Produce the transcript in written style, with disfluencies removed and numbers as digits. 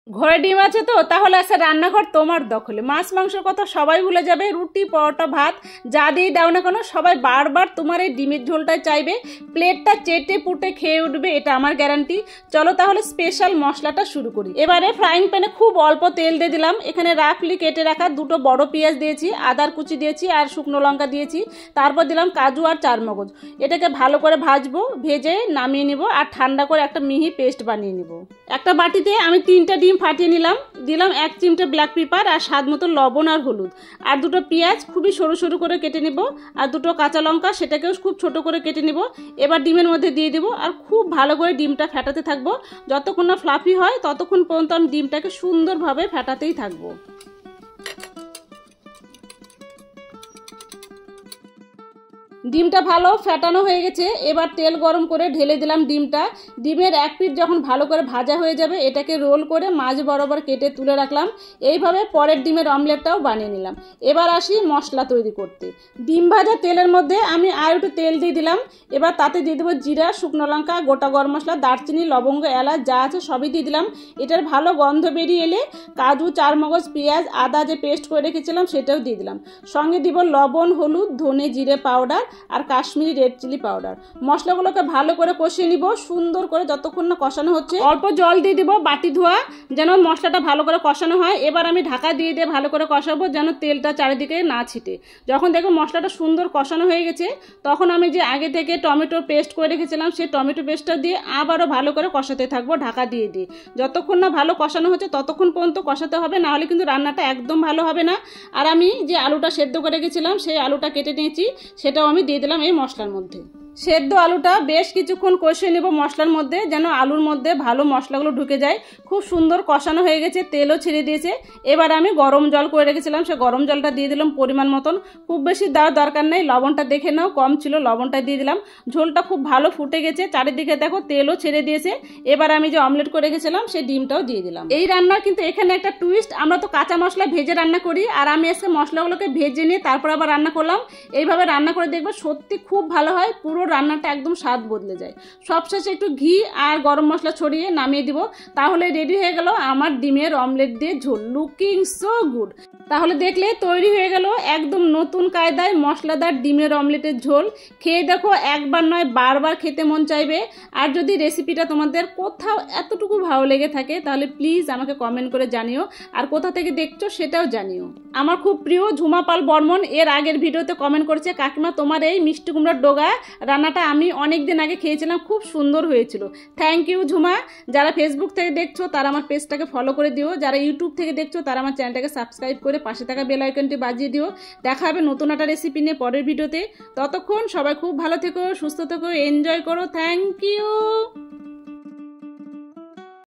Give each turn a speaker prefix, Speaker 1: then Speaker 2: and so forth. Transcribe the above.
Speaker 1: ঘরে ডিম আছে তো, তাহলে আছে রান্নাঘর তোমার দখলে। মাছ মাংসের কথা সবাই ভুলে যাবে, রুটি পরোটা ভাত যা দিয়ে দাও না কেন সবাই বারবার তোমার এই ডিমের ঝোলটাই চাইবে, প্লেটটা চেটে পুটে খেয়ে উঠবে, এটা আমার গ্যারান্টি। চলো তাহলে স্পেশাল মশলাটা শুরু করি। এবারে ফ্রাইং প্যানে খুব অল্প তেল দিয়ে দিলাম, এখানে রাফলি কেটে রাখা দুটো বড় পেঁয়াজ দিয়েছি, আদার কুচি দিয়েছি আর শুকনো লঙ্কা দিয়েছি, তারপর দিলাম কাজু আর চারমগজ। এটাকে ভালো করে ভাজবো, ভেজে নামিয়ে নিব আর ঠান্ডা করে একটা মিহি পেস্ট বানিয়ে নিব। একটা বাটিতে আমি 3টা ডিম ফাটিয়ে নিলাম, দিলাম 1 চিমটে ব্ল্যাক পেপার আর স্বাদ মতো লবণ আর হলুদ, আর দুটো পেঁয়াজ খুবই সরু সরু করে কেটে নিব, আর দুটো কাঁচা লঙ্কা সেটাকেও খুব ছোট করে কেটে নিব। এবার ডিমের মধ্যে দিয়ে দেবো আর খুব ভালো করে ডিমটা ফেটাতে থাকবো, যতক্ষণ না ফ্লাফি হয় ততক্ষণ পর্যন্ত আমি ডিমটাকে সুন্দরভাবে ফেটাতেই থাকবো। ডিমটা ভালো ফেটানো হয়ে গেছে, এবার তেল গরম করে ঢেলে দিলাম ডিমটা। ডিমের এক পিঠ যখন ভালো করে ভাজা হয়ে যাবে এটাকে রোল করে মাঝ বরাবর কেটে তুলে রাখলাম। এইভাবে পরের ডিমের অমলেটটাও বানিয়ে নিলাম। এবার আসি মশলা তৈরি করতে। ডিম ভাজা তেলের মধ্যে আমি আর একটু তেল দিয়ে দিলাম, এবার তাতে দিয়ে দেবো জিরা, শুকনো লঙ্কা, গোটা গরম মশলা, দারচিনি, লবঙ্গ, এলাচ যা আছে সবই দিয়ে দিলাম। এটার ভালো গন্ধ বেরিয়ে এলে কাজু, চারমগজ, পেঁয়াজ, আদা যে পেস্ট করে রেখেছিলাম সেটাও দিয়ে দিলাম। সঙ্গে দিব লবণ, হলুদ, ধনে জিরে পাউডার আর কাশ্মীরি রেড চিলি পাউডার। মশলাগুলোকে ভালো করে কষিয়ে নিব সুন্দর করে, যতক্ষণ না কষানো হচ্ছে। অল্প জল দিয়ে দিব বাটি ধোয়া, যেন মশলাটা ভালো করে কষানো হয়। এবার আমি ঢাকা দিয়ে দিয়ে ভালো করে কষাবো, যেন তেলটা চারিদিকে না ছিটে। যখন দেখো মশলাটা সুন্দর কষানো হয়ে গেছে তখন আমি যে আগে থেকে টমেটো পেস্ট করে রেখেছিলাম সেই টমেটো পেস্টটা দিয়ে আবারও ভালো করে কষাতে থাকবো ঢাকা দিয়ে দিয়ে। যতক্ষণ না ভালো কষানো হচ্ছে ততক্ষণ পর্যন্ত কষাতে হবে, নাহলে কিন্তু রান্নাটা একদম ভালো হবে না। আর আমি যে আলুটা সেদ্ধ করে রেখেছিলাম সেই আলুটা কেটে নিয়েছি, সেটাও আমি দিয়ে দিলাম এই মশলার মধ্যে। সেদ্ধ আলুটা বেশ কিছুক্ষণ কষিয়ে নেব মশলার মধ্যে, যেন আলুর মধ্যে ভালো মশলাগুলো ঢুকে যায়। খুব সুন্দর কষানো হয়ে গেছে, তেলও ছেড়ে দিয়েছে। এবার আমি গরম জল করে রেখেছিলাম, সে গরম জলটা দিয়ে দিলাম পরিমাণ মতন, খুব বেশি দেওয়ার দরকার নেই। লবণটা দেখে নাও, কম ছিল লবণটা দিয়ে দিলাম। ঝোলটা খুব ভালো ফুটে গেছে, চারিদিকে দেখো তেলও ছেড়ে দিয়েছে। এবার আমি যে অমলেট করে রেখেছিলাম সেই ডিমটাও দিয়ে দিলাম। এই রান্নার কিন্তু এখানে একটা টুইস্ট, আমরা তো কাঁচা মশলা ভেজে রান্না করি, আর আমি আজকে মশলাগুলোকে ভেজে নিয়ে তারপর আবার রান্না করলাম। এইভাবে রান্না করে দেখবে সত্যি খুব ভালো হয়, পুরো রান্নাটা একদম স্বাদ বদলে যায়। সবশেষে একটু ঘি আর গরম মশলা ছড়িয়ে নামিয়ে দিব, তাহলে রেডি হয়ে গেল আমার ডিমের অমলেট দিয়ে ঝোল। Looking so good. তাহলে দেখলে তৈরি হয়ে গেল একদম নতুন কায়দায় মশলাদার ডিমের অমলেটের ঝোল। খেয়ে দেখো, একবার নয় বারবার খেতে মন চাইবে। আর যদি রেসিপিটা তোমাদের কোথাও এতটুকু ভালো লেগে থাকে তাহলে প্লিজ আমাকে কমেন্ট করে জানিও, আর কোথা থেকে দেখছো সেটাও জানিও। আমার খুব প্রিয় ঝুমা পাল বর্মন এর আগের ভিডিওতে কমেন্ট করেছে, কাকিমা তোমার এই মিষ্টি কুমড়ার ডোগা রান্নাটা আমি অনেক দিন আগে খেয়েছিলাম, খুব সুন্দর হয়েছিল। Thank you Jhuma. যারা ফেসবুক থেকে দেখছো তারা আমার পেজটাকে ফলো করে দিও, যারা ইউটিউব থেকে দেখছো তারা আমার চ্যানেলটাকে সাবস্ক্রাইব করে পাশে থাকা বেল আইকনটি বাজিয়ে দিও। দেখা হবে নতুন একটা রেসিপি নিয়ে পরের ভিডিওতে। ততক্ষণ সবাই খুব ভালো থেকো, সুস্থ থেকো, এনজয় করো। Thank you.